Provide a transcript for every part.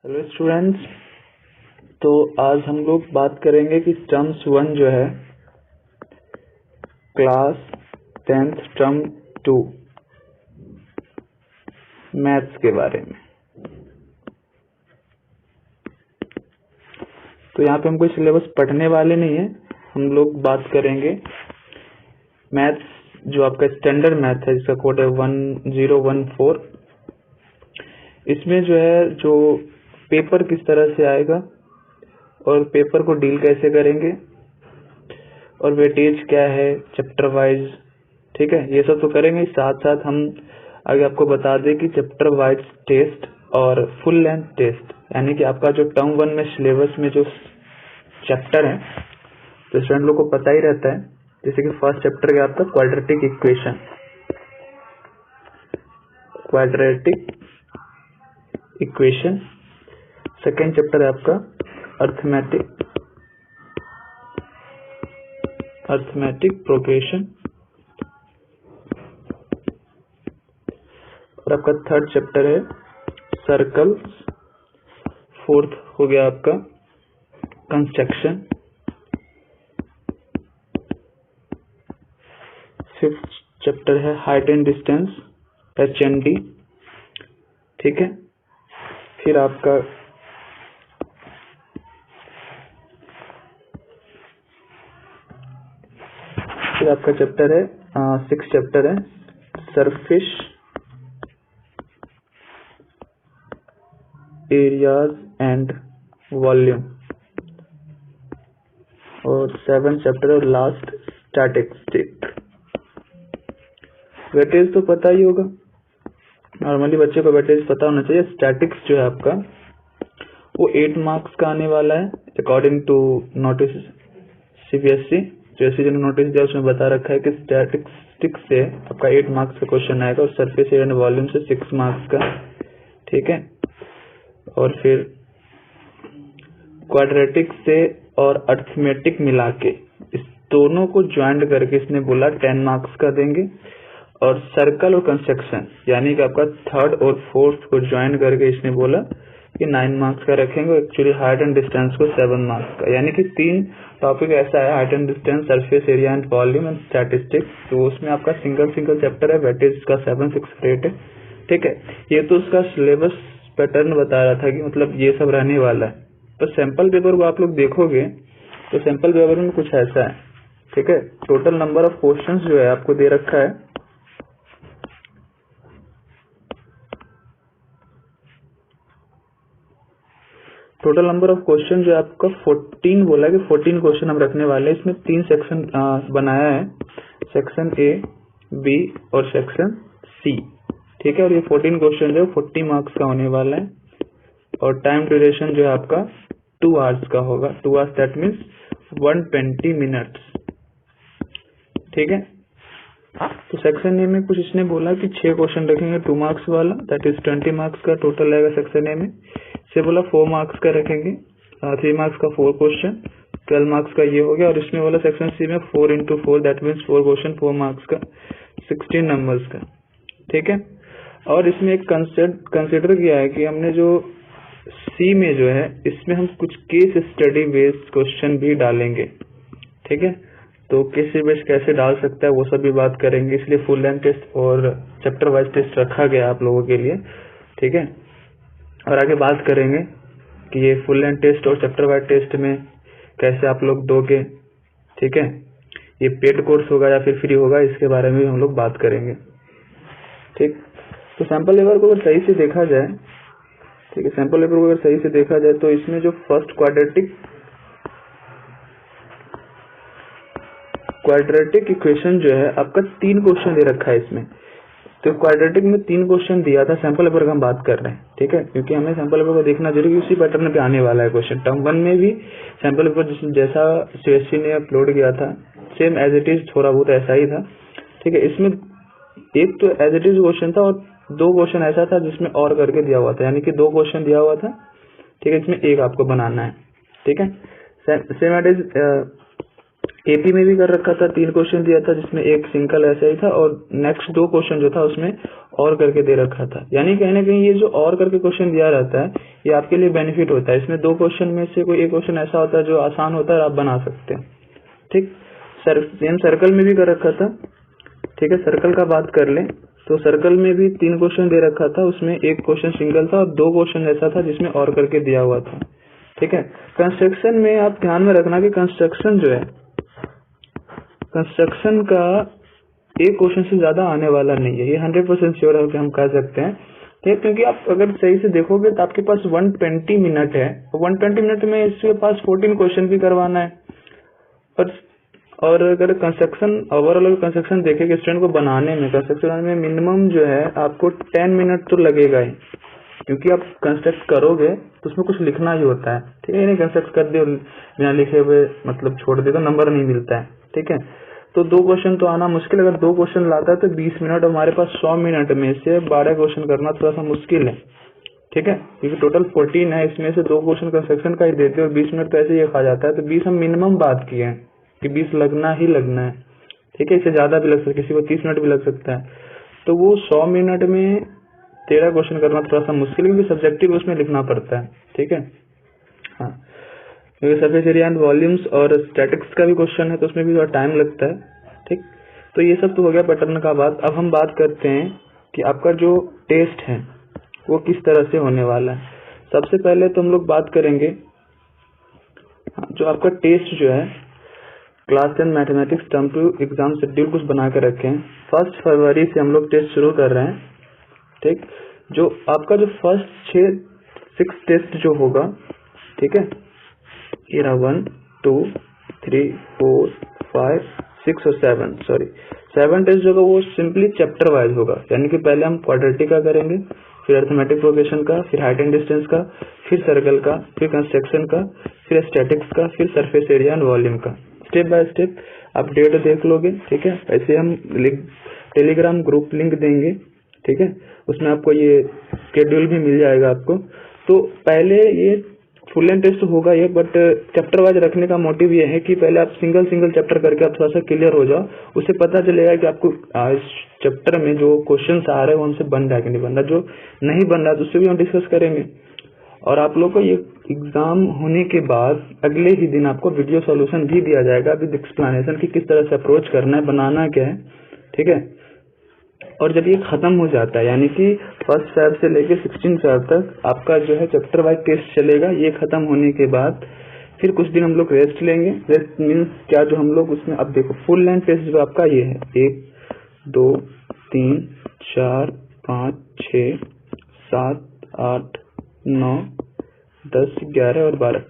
Hello students. तो आज हम लोग बात करेंगे कि टर्म्स 1 जो है क्लास 10th टर्म 2 मैथ्स के बारे में। तो यहाँ पे हम कोई सिलेबस पढ़ने वाले नहीं है, हम लोग बात करेंगे मैथ्स जो आपका स्टैंडर्ड मैथ है जिसका कोड है 1014। इसमें जो है जो पेपर किस तरह से आएगा और पेपर को डील कैसे करेंगे और वेटेज क्या है चैप्टर वाइज, ठीक है, ये सब तो करेंगे। साथ साथ हम आगे आपको बता दें कि चैप्टर वाइज टेस्ट और फुल लेंथ टेस्ट, यानी कि आपका जो टर्म 1 में सिलेबस में जो चैप्टर है तो स्टूडेंट लोग को पता ही रहता है। जैसे कि फर्स्ट चैप्टर है आपका क्वाड्रेटिक इक्वेशन, सेकेंड चैप्टर है आपका अर्थमेटिक प्रोग्रेशन और आपका थर्ड चैप्टर है सर्कल्स, फोर्थ हो गया आपका कंस्ट्रक्शन, फिफ्थ चैप्टर है हाइट एंड डिस्टेंस HND, ठीक है। फिर आपका चैप्टर है सिक्स चैप्टर है सरफेस एरियाज एंड वॉल्यूम और सेवन चैप्टर है लास्ट स्टैटिस्टिक। वेटेज तो पता ही होगा, नॉर्मली बच्चे को वेटेज पता होना चाहिए। स्टैटिक्स जो है आपका वो 8 मार्क्स का आने वाला है अकॉर्डिंग टू नोटिस CBSE। जैसे जो नोटिस दिया उसमें बता रखा है कि स्टैटिस्टिक्स से आपका 8 मार्क्स का क्वेश्चन आएगा और सरफेस एरिया एंड वॉल्यूम से 6 मार्क्स का, ठीक है। और फिर क्वाड्रेटिक से और अर्थमेटिक मिला के इस दोनों को ज्वाइंट करके इसने बोला 10 मार्क्स का देंगे। और सर्कल और कंस्ट्रक्शन यानी कि आपका थर्ड और फोर्थ को ज्वाइन करके इसने बोला कि 9 मार्क्स का रखेंगे। एक्चुअली हाइट एंड डिस्टेंस को 7 मार्क्स का, यानी कि 3 टॉपिक ऐसा है, height and distance, surface area and volume and statistics. तो उसमें आपका सिंगल चैप्टर है, वेटेज का 7, 6, 8 है, ठीक है। ये तो उसका सिलेबस पैटर्न बता रहा था कि मतलब ये सब रहने वाला है। तो सैंपल पेपर को आप लोग देखोगे तो सैंपल पेपर में कुछ ऐसा है, ठीक है। टोटल नंबर ऑफ क्वेश्चंस जो है आपको दे रखा है, टोटल नंबर ऑफ क्वेश्चन जो है आपका 14 बोला है कि 14 क्वेश्चन हम रखने वाले हैं। इसमें 3 सेक्शन बनाया है, सेक्शन A, B और सेक्शन C, ठीक है। और ये 14 क्वेश्चन जो है 40 मार्क्स का होने वाला है और टाइम ड्यूरेशन जो है आपका 2 आवर्स का होगा। 2 आवर्स दैट मीन्स 120 मिनट्स, ठीक है। तो सेक्शन A में कुछ इसने बोला कि 6 क्वेश्चन रखेंगे 2 मार्क्स वाला, दैट इज 20 मार्क्स का टोटल रहेगा। सेक्शन A में से बोला 4 मार्क्स का रखेंगे, 3 मार्क्स का 4 क्वेश्चन, 12 मार्क्स का ये हो गया। और इसमें बोला सेक्शन C में 4 into 4 that means 4 question 4 marks का, 16 नंबर्स का, ठीक है। और इसमें एक कंसिडर किया है कि हमने जो C में जो है इसमें हम कुछ केस स्टडी बेस्ड क्वेश्चन भी डालेंगे, ठीक है। तो केस बेस्ड कैसे डाल सकता है वो सब भी बात करेंगे, इसलिए फुल लेंथ टेस्ट और चैप्टर वाइज टेस्ट रखा गया आप लोगों के लिए, ठीक है। और आगे बात करेंगे कि ये फुल लेंथ टेस्ट और चैप्टर वाइज टेस्ट में कैसे आप लोग दोगे, ठीक है। ये पेड कोर्स होगा या फिर फ्री होगा, इसके बारे में भी हम लोग बात करेंगे, ठीक। तो सैंपल पेपर को अगर सही से देखा जाए, ठीक है, सैंपल पेपर को अगर सही से देखा जाए तो इसमें जो फर्स्ट क्वाड्रेटिक इक्वेशन जो है आपका 3 क्वेश्चन दे रखा है इसमें। तो क्वाड्रेटिक में 3 क्वेश्चन दिया था, सैंपल पेपर का हम बात कर रहे हैं, ठीक है, क्योंकि हमें सैंपल पेपर को देखना जरूरी है, उसी पैटर्न पे आने वाला है क्वेश्चन। टर्म 1 में भी सैंपल पेपर जैसा CBSE ने अपलोड किया था सेम एज इट इज, थोड़ा बहुत ऐसा ही था, ठीक है। इसमें एक तो एज इट इज क्वेश्चन था और 2 क्वेश्चन ऐसा था जिसमें और करके दिया हुआ था, यानी कि 2 क्वेश्चन दिया हुआ था, ठीक है, इसमें एक आपको बनाना है, ठीक है। सेम एज इज AP में भी कर रखा था, 3 क्वेश्चन दिया था जिसमें एक सिंगल ऐसा ही था और नेक्स्ट 2 क्वेश्चन जो था उसमें और करके दे रखा था, यानी कहीं ना कहीं ये जो और करके क्वेश्चन दिया रहता है ये आपके लिए बेनिफिट होता है। इसमें 2 क्वेश्चन में से कोई एक क्वेश्चन ऐसा होता है जो आसान होता है और आप बना सकते हैं। ठीक, सेम सर्कल में भी कर रखा था। ठीक है, सर्कल का बात कर लें तो सर्कल में भी 3 क्वेश्चन दे रखा था, उसमें एक क्वेश्चन सिंगल था और 2 क्वेश्चन ऐसा था जिसमें और करके दिया हुआ था। ठीक है, कंस्ट्रक्शन में आप ध्यान में रखना कि कंस्ट्रक्शन जो है, कंस्ट्रक्शन का एक क्वेश्चन से ज्यादा आने वाला नहीं है, ये 100% श्योर है कि हम कह सकते हैं। ठीक, क्योंकि आप अगर सही से देखोगे तो आपके पास 120 मिनट है, 120 मिनट में इसके पास 14 क्वेश्चन भी करवाना है। और अगर कंस्ट्रक्शन ओवरऑल कंस्ट्रक्शन देखेंगे स्टूडेंट को बनाने में, कंस्ट्रक्शन में मिनिमम जो है आपको 10 मिनट तो लगेगा ही, क्योंकि आप कंस्ट्रक्ट करोगे तो उसमें कुछ लिखना ही होता है। ठीक है, नहीं कंस्ट्रक्ट कर दिया बिना लिखे हुए मतलब छोड़ दे तो नंबर नहीं मिलता है। ठीक है, तो 2 क्वेश्चन तो आना मुश्किल, अगर 2 क्वेश्चन लाता है तो 20 मिनट, हमारे पास 100 मिनट में से 12 क्वेश्चन करना थोड़ा सा मुश्किल है। ठीक है, क्योंकि टोटल 14 है, इसमें से 2 क्वेश्चन कंस्ट्रक्शन का ही देते और 20 मिनट तो ऐसे ही खा जाता है, तो 20 हम मिनिमम बात किए हैं कि 20 लगना ही लगना है। ठीक है, इससे ज्यादा भी लग सकता है, किसी को 30 मिनट भी लग सकता है। तो वो 100 मिनट में 13 क्वेश्चन करना थोड़ा सा मुश्किल है, क्योंकि सब्जेक्टिव उसमें लिखना पड़ता है। ठीक है, हाँ, क्योंकि सरफेस एरिया एंड वॉल्यूम्स और स्टैटिक्स का भी क्वेश्चन है तो उसमें भी थोड़ा टाइम लगता है। ठीक, तो ये सब तो हो गया पैटर्न का बात। अब हम बात करते हैं कि आपका जो टेस्ट है वो किस तरह से होने वाला है। सबसे पहले तो हम लोग बात करेंगे जो आपका टेस्ट जो है, class 10 mathematics term 2 exam schedule कुछ बना कर रखे हैं। 1 फरवरी से हम लोग टेस्ट शुरू कर रहे हैं। ठीक, जो आपका जो फर्स्ट 6 टेस्ट जो होगा, ठीक है, ये रहा 1 2 3 4 5 6 और 7 टेस्ट जो होगा वो सिंपली चैप्टर वाइज होगा, यानी कि पहले हम क्वाड्रेटिक का करेंगे, फिर अरिथमेटिक प्रोग्रेशन का, फिर हाइट एंड डिस्टेंस का, फिर सर्कल का, फिर कंस्ट्रक्शन का, फिर स्टैटिक्स का, फिर सरफेस एरिया एंड वॉल्यूम का। स्टेप बाय स्टेप आप डेट देख लोगे। ठीक है, ऐसे हम टेलीग्राम ग्रुप लिंक देंगे। ठीक है, उसमें आपको ये शेड्यूल भी मिल जाएगा आपको। तो पहले ये फुल लेंथ टेस्ट होगा ये, बट चैप्टर वाइज रखने का मोटिव ये है कि पहले आप सिंगल चैप्टर करके आप थोड़ा सा क्लियर हो जाओ, उससे पता चलेगा कि आपको इस चैप्टर में जो क्वेश्चंस आ रहे हैं वो हमसे बन रहा है कि नहीं बन रहा। जो नहीं बन रहा तो उससे भी हम डिस्कस करेंगे। और आप लोग को ये एग्जाम होने के बाद अगले ही दिन आपको वीडियो सॉल्यूशन भी दिया जाएगा विद एक्सप्लेनेशन कि किस तरह से अप्रोच करना है, बनाना क्या है। ठीक है, और जब ये खत्म हो जाता है, यानी कि 1 फरवरी से लेके 16 फरवरी तक आपका जो है चैप्टर वाइज टेस्ट चलेगा। ये खत्म होने के बाद फिर कुछ दिन हम लोग रेस्ट लेंगे। रेस्ट मीन्स क्या, जो हम लोग उसमें अब देखो फुल लेंथ टेस्ट जो आपका ये है 1 2 3 4 5 6 7 8 9 10 11 और 12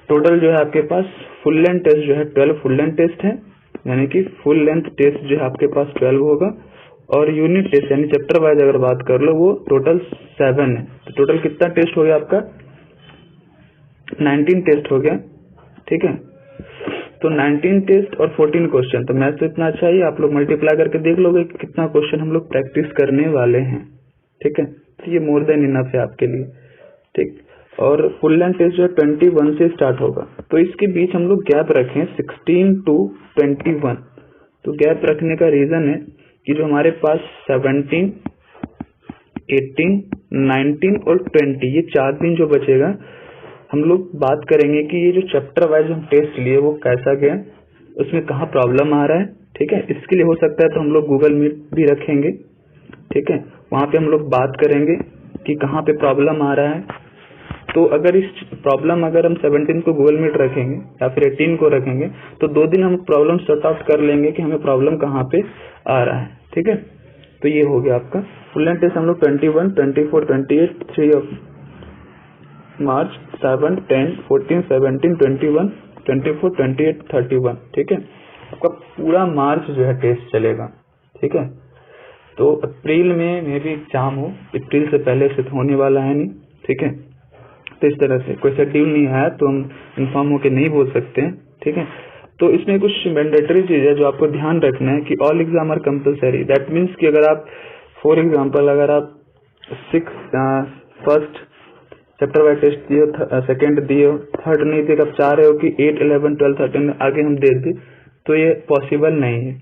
टोटल जो है आपके पास फुल लेंथ टेस्ट जो है 12 फुल लेंथ टेस्ट है, यानी कि फुल लेंथ टेस्ट जो है आपके पास 12 होगा। और यूनिट टेस्ट यानी चैप्टर वाइज अगर बात कर लो वो टोटल 7 है। तो टोटल कितना टेस्ट हो गया आपका? 19 टेस्ट हो गया। ठीक है, तो 19 टेस्ट और 14 क्वेश्चन, तो मैथ तो इतना अच्छा ही, आप लोग मल्टीप्लाई करके देख लोगे कि कितना क्वेश्चन हम लोग प्रैक्टिस करने वाले हैं। ठीक है, तो ये मोर देन इनफ है आपके लिए। ठीक, और फुल लेंथ टेस्ट जो 21 से स्टार्ट होगा, तो इसके बीच हम लोग गैप रखें 16 to 21। तो गैप रखने का रीजन है कि जो हमारे पास 17, 18, 19 और 20 ये 4 दिन जो बचेगा, हम लोग बात करेंगे कि ये जो चैप्टर वाइज हम टेस्ट लिए वो कैसा गया, उसमें कहाँ प्रॉब्लम आ रहा है। ठीक है, इसके लिए हो सकता है तो हम लोग गूगल मीट भी रखेंगे। ठीक है, वहां पे हम लोग बात करेंगे कि कहाँ पे प्रॉब्लम आ रहा है। तो अगर इस प्रॉब्लम अगर हम 17 को गूगल मीट रखेंगे या फिर 18 को रखेंगे तो 2 दिन हम प्रॉब्लम सॉर्ट आउट कर लेंगे कि हमें प्रॉब्लम कहाँ पे आ रहा है। ठीक है, तो ये हो गया आपका फुल लेंथ टेस्ट। हम लोग 21, 24, 28, 3 मार्च, 7, 10, 14, 17, 21, 24, 28, 31। ठीक है, आपका पूरा मार्च जो है टेस्ट चलेगा। ठीक है, तो अप्रैल में मे भी एग्जाम हो, अप्रैल से पहले से होने वाला है नहीं। ठीक है, तो इस तरह से कोई शेड्यूल नहीं आया तो हम इन्फॉर्म होके नहीं बोल सकते हैं। ठीक है, तो इसमें कुछ मैंडेटरी चीज है जो आपको ध्यान रखना है कि all exam are compulsory. That means कि अगर आप फॉर एग्जाम्पल अगर आप 1st चैप्टर वाइज टेस्ट दिए, 2nd दिए, 3rd नहीं दिए, आप चाह रहे हो कि 8, 11, 12, 13 आगे हम दे दें, तो ये पॉसिबल नहीं है।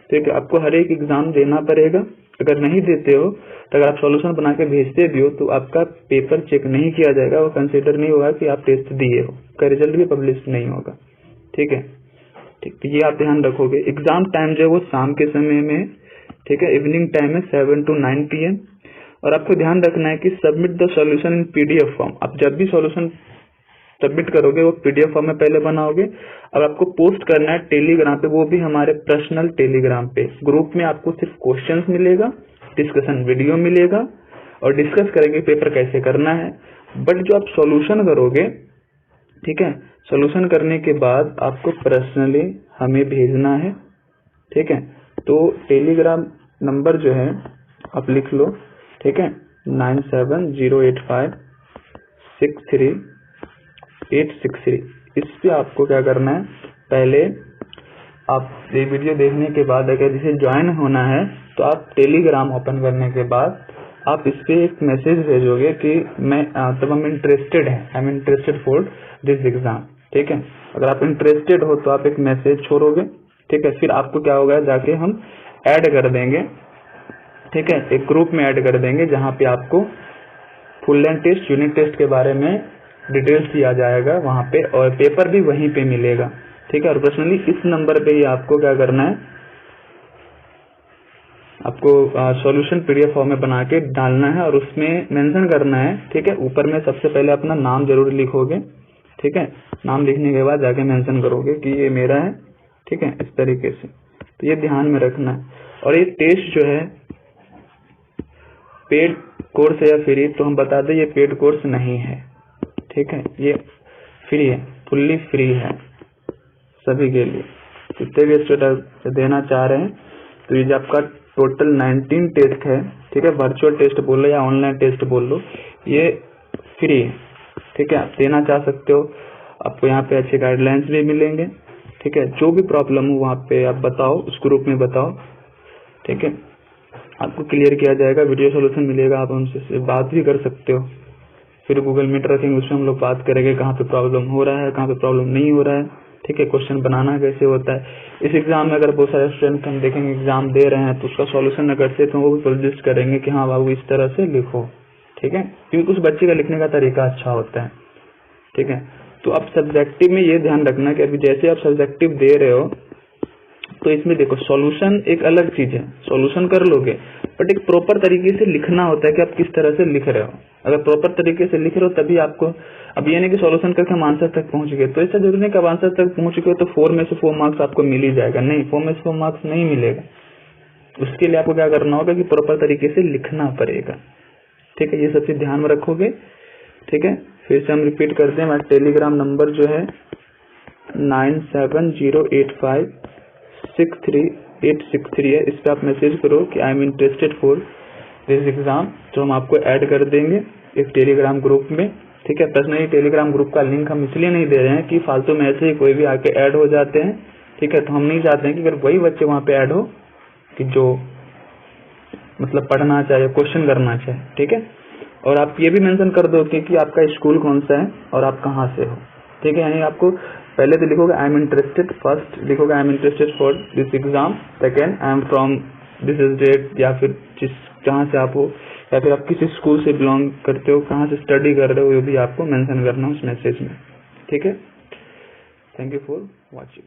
ठीक है, आपको हर एक एग्जाम देना पड़ेगा अगर नहीं देते हो तो अगर आप सॉल्यूशन बना के भेजते भी हो तो आपका पेपर चेक नहीं किया जाएगा, वो कंसिडर नहीं होगा कि आप टेस्ट दिए हो, का रिजल्ट भी पब्लिश नहीं होगा। ठीक है, ठीक, तो ये आप ध्यान रखोगे। एग्जाम टाइम जो है वो शाम के समय में है, ठीक है, इवनिंग टाइम है 7 to 9 PM। और आपको ध्यान रखना है कि submit the solution in PDF form. आप जब भी सॉल्यूशन सबमिट करोगे वो PDF फॉर्म में पहले बनाओगे और आपको पोस्ट करना है टेलीग्राम पे, वो भी हमारे पर्सनल टेलीग्राम पे। ग्रुप में आपको सिर्फ क्वेश्चंस मिलेगा, डिस्कशन वीडियो मिलेगा और डिस्कस करेंगे पेपर कैसे करना है। बट जो आप सॉल्यूशन करोगे, ठीक है, सॉल्यूशन करने के बाद आपको पर्सनली हमें भेजना है। ठीक है, तो टेलीग्राम नंबर जो है आप लिख लो, ठीक है, 9708563863। इस पे आपको क्या करना है, पहले आप ये वीडियो देखने के बाद अगर इसे ज्वाइन होना है तो आप टेलीग्राम ओपन करने के बाद आप इस पे एक मैसेज भेजोगे कि मैं तब हम इंटरेस्टेड है, आई am interested for this exam. ठीक है, अगर आप इंटरेस्टेड हो तो आप एक मैसेज छोड़ोगे। ठीक है, फिर आपको क्या होगा, जाके हम ऐड कर देंगे, ठीक है, एक ग्रुप में ऐड कर देंगे जहाँ पे आपको full length test, unit test के बारे में डिटेल्स दिया जाएगा वहाँ पे, और पेपर भी वहीं पे मिलेगा। ठीक है, और पर्सनली इस नंबर पे ही आपको क्या करना है, आपको सॉल्यूशन PDF फॉर्म में बना के डालना है और उसमें मेंशन करना है। ठीक है, ऊपर में सबसे पहले अपना नाम जरूर लिखोगे। ठीक है, नाम लिखने के बाद जाके मेंशन करोगे कि ये मेरा है। ठीक है, इस तरीके से, तो ये ध्यान में रखना है। और ये टेस्ट जो है पेड कोर्स है या फ्री, तो हम बता दें ये पेड कोर्स नहीं है। ठीक है, ये फ्री है, फुल्ली फ्री है सभी के लिए, जितने भी स्टूडेंट देना चाह रहे हैं। तो ये जो आपका टोटल 19 टेस्ट है, ठीक है, वर्चुअल टेस्ट बोल लो या ऑनलाइन टेस्ट बोल लो, ये फ्री है। ठीक है, आप देना चाह सकते हो, आपको यहाँ पे अच्छे गाइडलाइंस भी मिलेंगे। ठीक है, जो भी प्रॉब्लम हो वहाँ पे आप बताओ, उस ग्रुप में बताओ। ठीक है, आपको क्लियर किया जाएगा, वीडियो सोल्यूशन मिलेगा, आप हमसे बात भी कर सकते हो। फिर गूगल मीट रखेंगे, उसमें हम लोग बात करेंगे कहाँ पे प्रॉब्लम हो रहा है, कहाँ पे प्रॉब्लम नहीं हो रहा है। ठीक है, क्वेश्चन बनाना कैसे होता है। इस एग्जाम में अगर बहुत सारे स्टूडेंट हम देखेंगे एग्जाम दे रहे हैं तो उसका सॉल्यूशन अगर से तो वो भी सजेस्ट करेंगे कि हाँ बाबू इस तरह से लिखो। ठीक है, क्योंकि उस बच्चे का लिखने का तरीका अच्छा होता है। ठीक है, तो अब सब्जेक्टिव में ये ध्यान रखना कि अभी जैसे आप सब्जेक्टिव दे रहे हो तो इसमें देखो सॉल्यूशन एक अलग चीज है, सॉल्यूशन कर लोगे बट एक प्रॉपर तरीके से लिखना होता है कि आप किस तरह से लिख रहे हो। अगर प्रॉपर तरीके से लिख रहे हो तभी आपको, अब ये नहीं कि सॉल्यूशन करके हम आंसर तक पहुंच गए तो ऐसा जरूरी नहीं कि आप आंसर तक पहुंच गए तो 4 में से 4 मार्क्स आपको मिल ही जाएगा। नहीं, 4 में से 4 मार्क्स नहीं मिलेगा। उसके लिए आपको क्या करना होगा कि प्रॉपर तरीके से लिखना पड़ेगा। ठीक है, ये सब चीज ध्यान में रखोगे। ठीक है, फिर से हम रिपीट करते हैं, हमारा टेलीग्राम नंबर जो है 9708563863 है। इस पे आप मैसेज करो कि आई am interested for this exam, तो हम आपको ऐड कर देंगे एक टेलीग्राम ग्रुप में। ठीक है, पर्सनली टेलीग्राम ग्रुप का लिंक हम इसलिए नहीं दे रहे हैं कि फालतू में ऐसे ही कोई भी आके ऐड हो जाते हैं। ठीक है, तो हम नहीं चाहते हैं कि अगर वही बच्चे वहाँ पे ऐड हो कि जो मतलब पढ़ना चाहे, क्वेश्चन करना चाहे। ठीक है, और आप ये भी मेंशन कर दो कि आपका स्कूल कौन सा है और आप कहाँ से हो। ठीक है, यानी आपको पहले तो लिखोगे आई एम इंटरेस्टेड, फर्स्ट लिखोगे I am interested for this exam, second I am from this is date, या फिर जिस जहाँ से आप हो, या फिर आप किस स्कूल से बिलोंग करते हो, कहाँ से स्टडी कर रहे हो, ये भी आपको मेंशन करना उस मैसेज में। ठीक है, थैंक यू फॉर वॉचिंग।